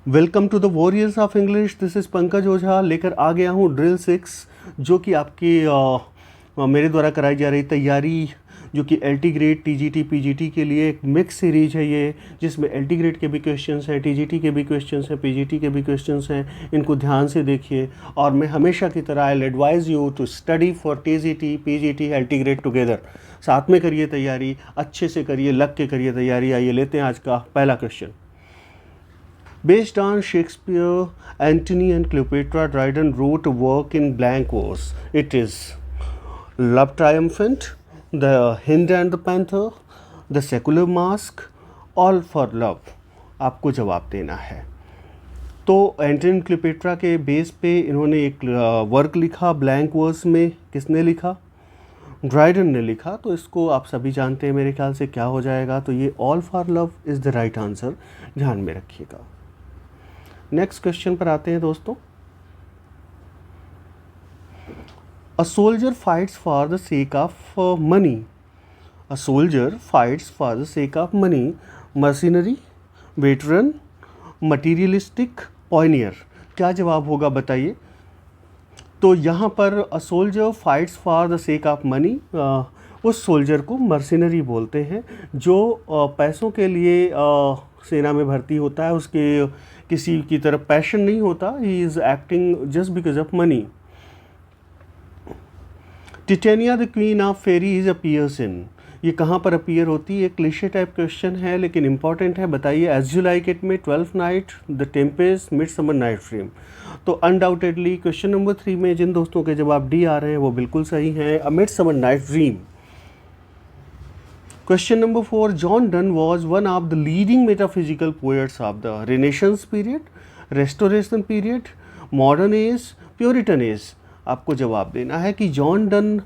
Welcome to the warriors of English. This is Pankaj Ojha. लेकर आ गया हूँ ड्रिल 6, जो कि आपकी मेरे द्वारा कराई जा रही तैयारी, जो कि एलटी ग्रेड, टीजीटी, पीजीटी के लिए एक मिक्स सीरीज है ये, जिसमें एलटी ग्रेड के भी क्वेश्चंस हैं, टीजीटी के भी क्वेश्चंस हैं, पीजीटी के भी क्वेश्चंस हैं। इनको ध्यान से देखिए। और मैं हमेशा की तरह I advise you to study for TGT, PGT, LT grade together. साथ में करिए तैयारी, अच्छे से करिए, लग के करिए तैयारी। आइए लेते हैं आज का पहला question. Based on Shakespeare, Antony and Cleopatra, Dryden wrote a work in blank verse. It is Love Triumphant, The Hind and the Panther, The Secular Mask, All for Love. आपको जवाब देना है। तो एंटनी क्लियोपेट्रा के base पे इन्होंने एक work लिखा ब्लैंक वर्स में। किसने लिखा? ड्राइडन ने लिखा। तो इसको आप सभी जानते हैं मेरे ख्याल से क्या हो जाएगा। तो ये all for love is the right answer, ध्यान में रखिएगा। नेक्स्ट क्वेश्चन पर आते हैं दोस्तों। A soldier fights for the sake of money. A soldier fights for the sake of money, mercenary, veteran, materialistic, Pioneer. क्या जवाब होगा बताइए। तो यहाँ पर a soldier fights for the sake of money, उस सोल्जर को मर्सिनरी बोलते हैं जो पैसों के लिए सेना में भर्ती होता है। उसके किसी की तरफ पैशन नहीं होता, he is acting just because of money. Titania the queen of fairies appears in, ये कहाँ पर अपीयर होती है? एक क्लीशे टाइप क्वेश्चन है लेकिन इंपॉर्टेंट है। बताइए। एज यू लाइक इट में, 12th Night, The Tempest, Midsummer nights Dream. तो अनडाउटेडली क्वेश्चन नंबर 3 में जिन दोस्तों के जवाब डी आ रहे हैं वो बिल्कुल सही हैं, a midsummer nights dream. Question number 4. John Donne was one of the leading metaphysical poets of the Renaissance period, Restoration period, Modern age, Puritan age. आपको जवाब देना है कि जॉन डन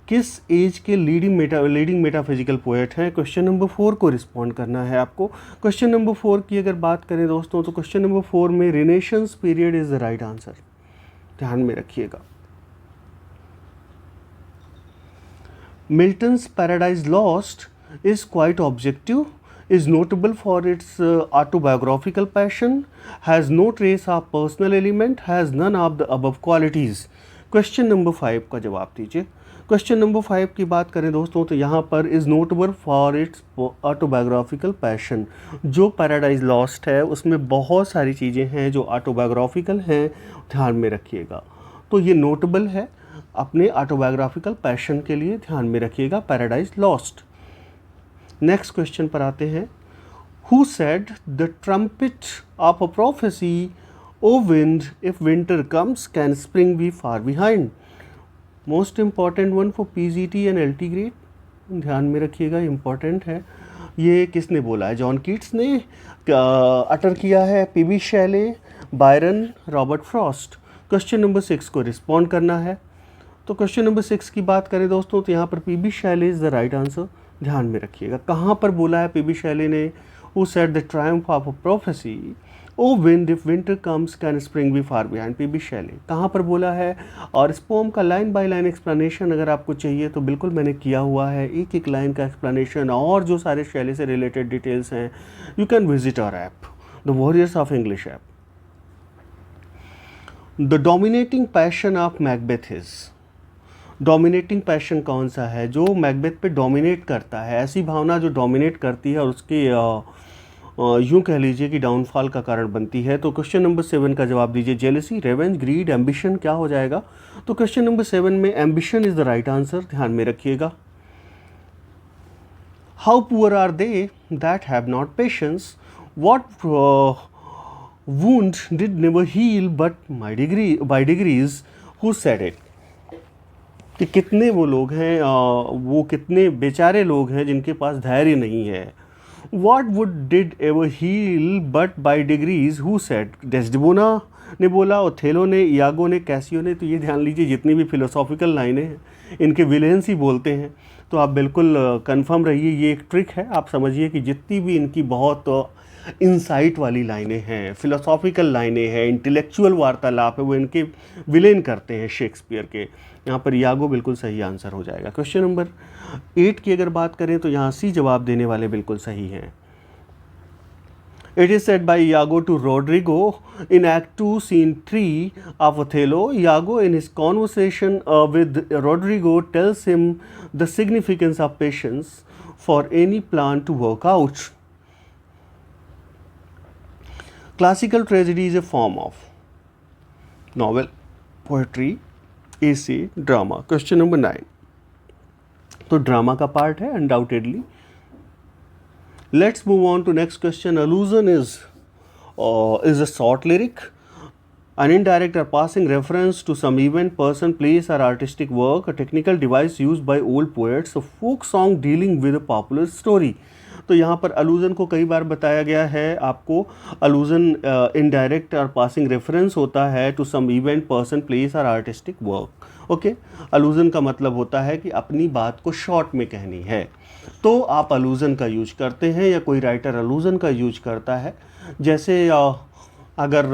किस एज के लीडिंग मेटाफिजिकल पोएट हैं। Question number 4 को respond करना है आपको। क्वेश्चन नंबर 4 की अगर बात करें दोस्तों, तो क्वेश्चन नंबर 4 में रिनेशंस period is the right answer, ध्यान में रखिएगा। Milton's paradise lost is quite objective, is notable for its autobiographical passion, has no trace of personal element, has none of the above qualities. Question number 5 का जवाब दीजिए। Question number 5 की बात करें दोस्तों, तो यहाँ पर is notable for its autobiographical passion. जो पैराडाइज लॉस्ट है उसमें बहुत सारी चीज़ें हैं जो ऑटोबायोग्राफिकल हैं, ध्यान में रखिएगा। तो ये नोटेबल है अपने ऑटोबायोग्राफिकल पैशन के लिए, ध्यान में रखिएगा, पैराडाइज लॉस्ट। नेक्स्ट क्वेश्चन पर आते हैं। Who said the trumpet of a prophecy, O wind, if winter comes can spring be far behind. Most important one for PGT and LT grade, ध्यान में रखिएगा, इम्पॉर्टेंट है। ये किसने बोला है? जॉन कीट्स ने अटर किया है, PB Shelley, Byron, Robert Frost. Question number 6 को रिस्पॉन्ड करना है। तो क्वेश्चन नंबर 6 की बात करें दोस्तों, तो यहाँ पर PB Shelley is the right answer, ध्यान में रखिएगा। कहाँ पर बोला है पीबी शैले ने? Who said the triumph of a prophecy, O wind, if winter comes can spring be far behind. PB Shelley कहाँ पर बोला है? और इस पोम का लाइन बाय लाइन एक्सप्लेनेशन अगर आपको चाहिए तो बिल्कुल मैंने किया हुआ है, एक एक लाइन का एक्सप्लेनेशन और जो सारे शैले से रिलेटेड डिटेल्स हैं। You can visit our app, the warriors of English app. The dominating passion of Macbeth is, dominating passion कौन सा है जो मैकबेथ पे डोमिनेट करता है? ऐसी भावना जो डोमिनेट करती है और उसकी यूँ कह लीजिए कि डाउनफॉल का कारण बनती है। तो क्वेश्चन नंबर 7 का जवाब दीजिए। जेलसी, रेवेंज, ग्रीड, एम्बिशन, क्या हो जाएगा? तो क्वेश्चन नंबर 7 में ambition is the right answer, ध्यान में रखिएगा। How poor are they that have not patience, what wound did never heal but by degrees, who said it. कि कितने वो लोग हैं, वो कितने बेचारे लोग हैं जिनके पास धैर्य नहीं है। What wound did ever heal but by degrees, who said. Desdemona ने बोला, ओथेलो ने, इयागो ने, कैसियो ने। तो ये ध्यान लीजिए, जितनी भी फिलोसॉफिकल लाइनें हैं इनके विलेंस ही बोलते हैं। तो आप बिल्कुल कंफर्म रहिए, ये एक ट्रिक है। आप समझिए कि जितनी भी इनकी बहुत इंसाइट वाली लाइनें हैं, फिलोसॉफिकल लाइनें हैं, इंटेलेक्चुअल वार्तालाप है, वो इनके विलेन करते हैं शेक्सपियर के। यहाँ पर यागो बिल्कुल सही आंसर हो जाएगा। क्वेश्चन नंबर 8 की अगर बात करें तो यहाँ सी जवाब देने वाले बिल्कुल सही हैं। It is said by Iago to Rodrigo in Act 2, Scene 3 of Othello. Iago, in his conversation with Rodrigo, tells him the significance of patience for any plan to work out. Classical tragedy is a form of novel, poetry, essay, drama. Question number 9. तो drama का part है undoubtedly. Let's move on to next question. Allusion is a short lyric, an indirect or passing reference to some event, person, place or artistic work, a technical device used by old poets, a folk song dealing with a popular story. तो यहाँ पर allusion को कई बार बताया गया है आपको. allusion indirect और passing reference होता है to some event, person, place or artistic work. Okay, allusion का मतलब होता है कि अपनी बात को शॉर्ट में कहनी है, तो आप allusion का यूज करते हैं या कोई राइटर allusion का यूज करता है. जैसे अगर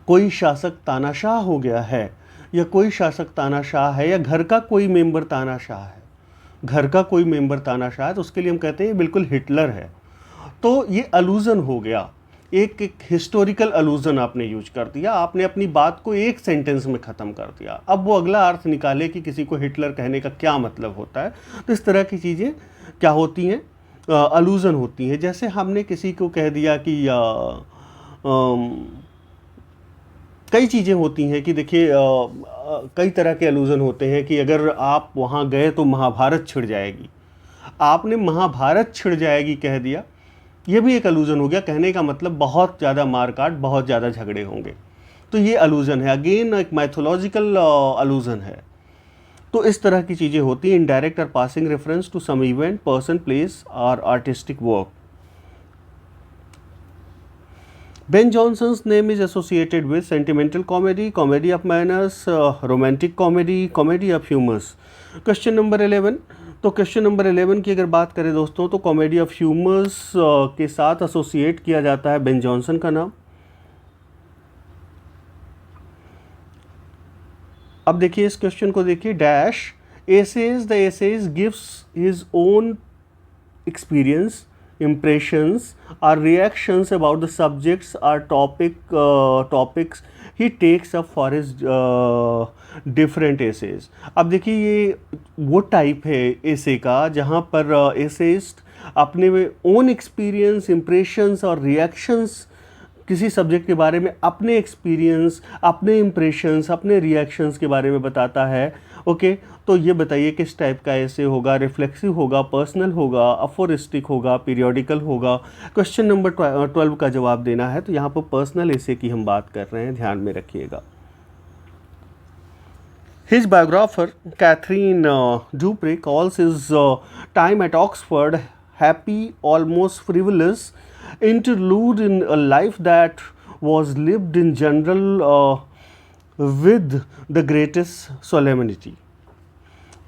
कोई शासक तानाशाह हो गया है, या कोई शासक तानाशाह है, या घर का कोई मेंबर तानाशाह है, घर का कोई मेंबर तानाशाह है, तो उसके लिए हम कहते हैं बिल्कुल हिटलर है. तो ये allusion हो गया, एक हिस्टोरिकल अलूजन आपने यूज कर दिया, आपने अपनी बात को एक सेंटेंस में ख़त्म कर दिया. अब वो अगला अर्थ निकाले कि किसी को हिटलर कहने का क्या मतलब होता है. तो इस तरह की चीज़ें क्या होती हैं, अलूजन होती हैं. जैसे हमने किसी को कह दिया कि कई चीज़ें होती हैं कि देखिए कई तरह के अलूजन होते हैं कि अगर आप वहाँ गए तो महाभारत छिड़ जाएगी, आपने महाभारत छिड़ जाएगी कह दिया, ये भी एक अलूजन हो गया. कहने का मतलब बहुत ज़्यादा मारकाट, बहुत ज़्यादा झगड़े होंगे, तो ये अलूजन है. अगेन एक मैथोलॉजिकल अलूजन है. तो इस तरह की चीज़ें होती हैं. इनडायरेक्ट और passing reference to some event, person, place और artistic work. Ben Johnson's name is associated with sentimental comedy, comedy of manners, romantic comedy, comedy of humors. Question number 11. तो क्वेश्चन नंबर 11 की अगर बात करें दोस्तों, तो कॉमेडी ऑफ ह्यूमर्स के साथ एसोसिएट किया जाता है बेन जॉनसन का नाम. अब देखिए इस क्वेश्चन को देखिए. Dash essays, the essays gives his own experience, impressions or reactions about the subjects or topics he takes up for his different essays. अब देखिए ये वो टाइप है एसे का जहाँ पर एसेइस्ट अपने ओन एक्सपीरियंस, इम्प्रेशंस और रिएक्शंस किसी सब्जेक्ट के बारे में, अपने एक्सपीरियंस, अपने इम्प्रेशंस, अपने रिएक्शंस के बारे में बताता है. ओके, तो ये बताइए किस टाइप का ऐसे होगा. रिफ्लेक्सिव होगा, पर्सनल होगा, अफोरिस्टिक होगा, पीरियोडिकल होगा. क्वेश्चन नंबर 12 का जवाब देना है. तो यहाँ पर पर्सनल ऐसे की हम बात कर रहे हैं, ध्यान में रखिएगा. His biographer Catherine Dupre calls his time at Oxford happy, almost frivolous interlude in a life that was lived in general with the greatest solemnity.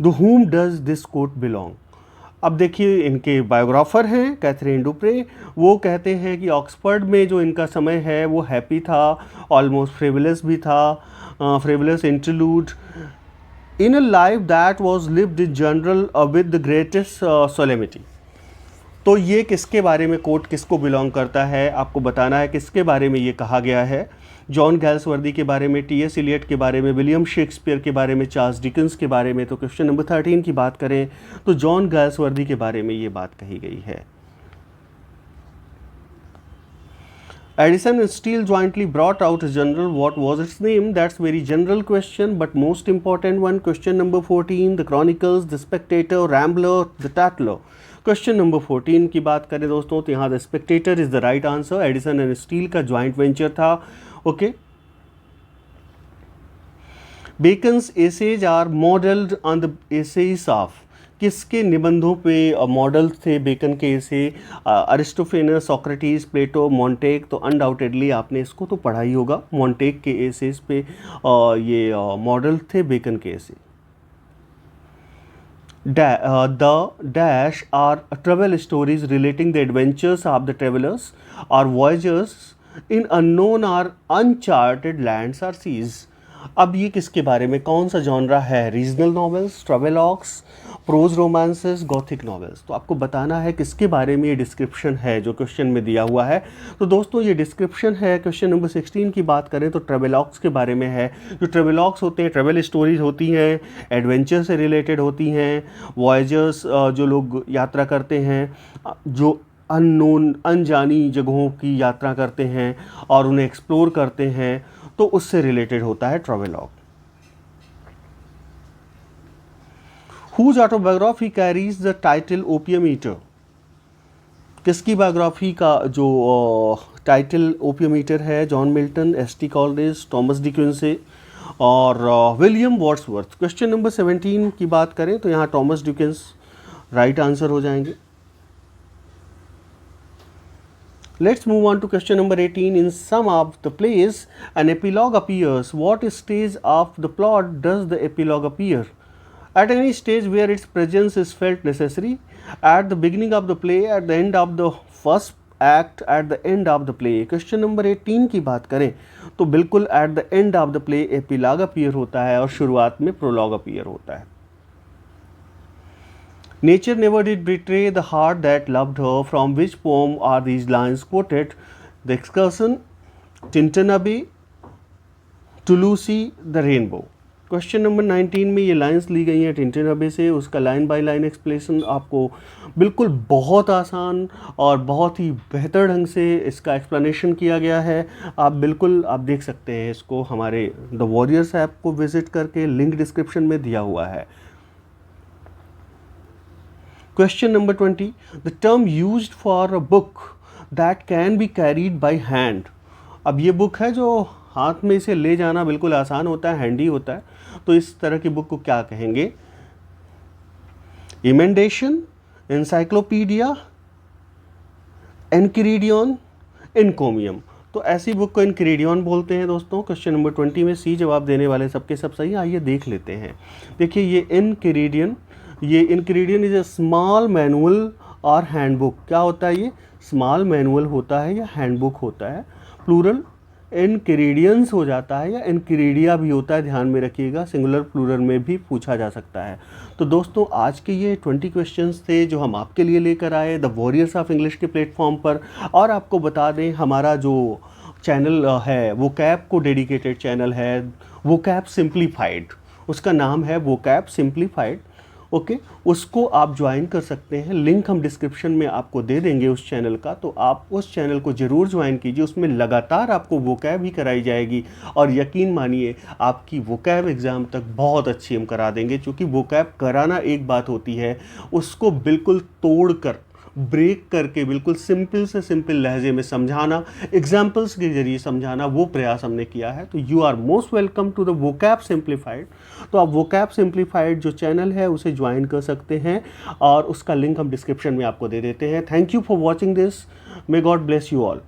To whom does this quote belong? अब देखिए इनके biographer हैं Catherine Dupre. वो कहते हैं कि Oxford में जो इनका समय है वो हैप्पी था, ऑलमोस्ट फ्रिवलस भी था, frivolous interlude in a life that was lived in general with the greatest solemnity. तो ये किसके बारे में, कोट किसको बिलोंग करता है, आपको बताना है किसके बारे में ये कहा गया है. जॉन गैल्सवर्दी के बारे में, टी.एस. इलियट के बारे में, विलियम शेक्सपियर के बारे में, चार्ल्स डिकेंस के बारे में. तो क्वेश्चन नंबर 13 की बात करें तो जॉन गैल्सवर्दी के बारे में ये बात कही गई है. Edison and Steele jointly brought out a journal. What was its name? That's very general question, but most important one. Question number 14. The Chronicles, The Spectator, Rambler, The Tatler. Question number 14 की बात करें दोस्तों तो यहाँ the Spectator is the right answer. Addison and Steele का joint venture था. Okay, Bacon's essays are modelled on the essays of, किसके निबंधों पे मॉडल थे बेकन के essay? Aristophanes, Socrates, Plato, Montaigne. तो अनडाउटेडली आपने इसको तो पढ़ा ही होगा. मॉन्टेग के एसेज पे ये मॉडल थे बेकन के एसे. The dash are travel stories relating the adventures of the travelers or voyagers in unknown or uncharted lands or seas. अब ये किसके बारे में, कौन सा जॉनरा है, regional novels, travelogues, prose romances, gothic novels. तो आपको बताना है किसके बारे में ये डिस्क्रिप्शन है जो क्वेश्चन में दिया हुआ है। तो दोस्तों ये डिस्क्रिप्शन है, क्वेश्चन नंबर 16 की बात करें तो ट्रेवेलॉग्स के बारे में है। जो ट्रेवेलॉग्स होते हैं, ट्रेवल स्टोरीज होती हैं, एडवेंचर से रिलेटेड होती हैं, वॉयजर्स जो लोग यात्रा करते हैं, जो अननोन अनजानी जगहों की यात्रा करते हैं और उन्हें एक्सप्लोर करते हैं, तो उससे रिलेटेड होता है travelogue. Whose autobiography carries the title opium eater? किसकी बायोग्राफी का जो टाइटल ओपियम ईटर है? John Milton, S T. Coleridge, Thomas De Quincey और विलियम वर्ड्सवर्थ। क्वेश्चन नंबर 17 की बात करें तो यहाँ थॉमस डिकेंस राइट आंसर हो जाएंगे। Let's move on to question number 18. In some of the plays, an epilogue appears. What stage of the plot does the epilogue appear? At any stage where its presence is felt necessary, at the beginning of the play, at the end of the first act, at the end of the play. Question number 18 की बात करें तो बिल्कुल at the end of the play epilogue appear होता है और शुरुआत में prologue appear होता है। Nature never did betray the heart that loved her. From which poem are these lines quoted? The Excursion, Tintin Abbey, To Lucy, The Rainbow. Question number 19 में ये lines ली गई हैं टिंटिन अबे से। उसका लाइन बाय लाइन एक्सप्लेनेशन आपको बिल्कुल बहुत आसान और बहुत ही बेहतर ढंग से इसका एक्सप्लेनेशन किया गया है। आप बिल्कुल आप देख सकते हैं इसको हमारे द वॉरियर्स ऐप को विजिट करके, लिंक डिस्क्रिप्शन में दिया हुआ है। Question number 20. The term used for a book that can be carried by hand. अब ये बुक है जो हाथ में इसे ले जाना बिल्कुल आसान होता है, हैंडी होता है, तो इस तरह की बुक को क्या कहेंगे? इमेंडेशन, इंसाइक्लोपीडिया, एनक्रीडियन, इनकोमियम। तो ऐसी बुक को इनक्रीडियन बोलते हैं दोस्तों। क्वेश्चन नंबर 20 में सी जवाब देने वाले सबके सब सही। आइए देख लेते हैं। देखिए ये इनक्रीडियन इज ए स्मॉल मैनुअल और हैंडबुक। क्या होता है ये? स्मॉल मैनुअल होता है या हैंडबुक होता है। प्लूरल इनक्रीडियंस हो जाता है या इनक्रीडिया भी होता है, ध्यान में रखिएगा। सिंगुलर प्लूरल में भी पूछा जा सकता है। तो दोस्तों आज के ये 20 क्वेश्चंस थे जो हम आपके लिए लेकर आए द वॉरियर्स ऑफ इंग्लिश के प्लेटफॉर्म पर। और आपको बता दें हमारा जो चैनल है वो कैप को डेडिकेटेड चैनल है, वो कैप सिंप्लीफाइड, उसका नाम है वो कैप सिंप्लीफाइड। ओके, उसको आप ज्वाइन कर सकते हैं। लिंक हम डिस्क्रिप्शन में आपको दे देंगे उस चैनल का, तो आप उस चैनल को ज़रूर ज्वाइन कीजिए। उसमें लगातार आपको वोकैब ही कराई जाएगी और यकीन मानिए आपकी वोकैब एग्ज़ाम तक बहुत अच्छी हम करा देंगे। क्योंकि वोकैब कराना एक बात होती है, उसको बिल्कुल तोड़ कर ब्रेक करके बिल्कुल सिंपल से सिंपल लहजे में समझाना, एग्जाम्पल्स के जरिए समझाना, वो प्रयास हमने किया है। तो you are most welcome to the vocab simplified. तो आप वोकैब सिंप्लीफाइड जो चैनल है उसे ज्वाइन कर सकते हैं और उसका लिंक हम डिस्क्रिप्शन में आपको दे देते हैं। Thank you for watching this. May God bless you all.